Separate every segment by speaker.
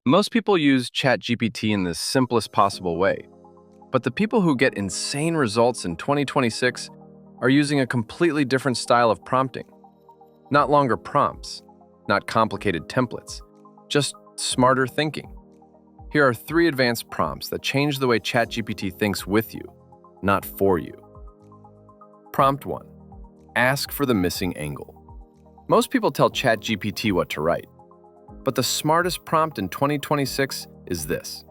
Speaker 1: Most people use ChatGPT in the simplest possible way, but the people who get insane results in 2026 are using a completely different style of prompting. Not longer prompts, not complicated templates, just smarter thinking. Here are 3 advanced prompts that change the way ChatGPT thinks with you, not for you. Prompt 1. Ask for the missing angle. Most people tell ChatGPT what to write, but the smartest prompt in 2026 is this.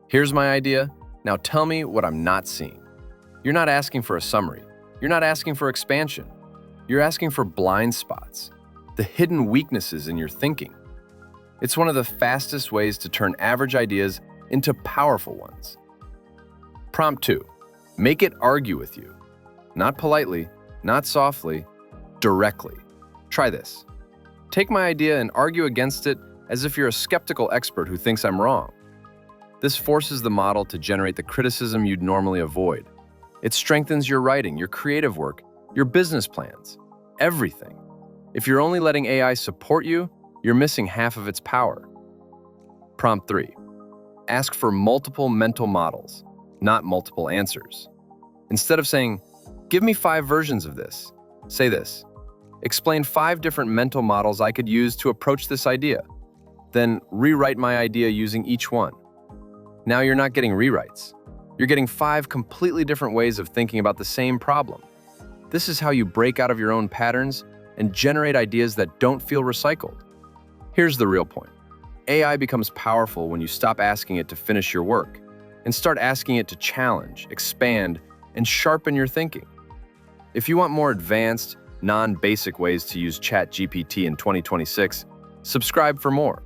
Speaker 1: Here's my idea, now tell me what I'm not seeing. You're not asking for a summary. You're not asking for expansion. You're asking for blind spots, the hidden weaknesses in your thinking. It's one of the fastest ways to turn average ideas into powerful ones. Prompt 2. Make it argue with you. Not politely, not softly, directly. Try this. Take my idea and argue against it as if you're a skeptical expert who thinks I'm wrong. This forces the model to generate the criticism you'd normally avoid. It strengthens your writing, your creative work, your business plans, everything. If you're only letting AI support you, you're missing half of its power. Prompt 3. Ask for multiple mental models, not multiple answers. Instead of saying, "Give me 5 versions of this," say this. Explain 5 different mental models I could use to approach this idea. Then rewrite my idea using each one. Now you're not getting rewrites. You're getting 5 completely different ways of thinking about the same problem. This is how you break out of your own patterns and generate ideas that don't feel recycled. Here's the real point. AI becomes powerful when you stop asking it to finish your work and start asking it to challenge, expand, and sharpen your thinking. If you want more advanced, non-basic ways to use ChatGPT in 2026, subscribe for more.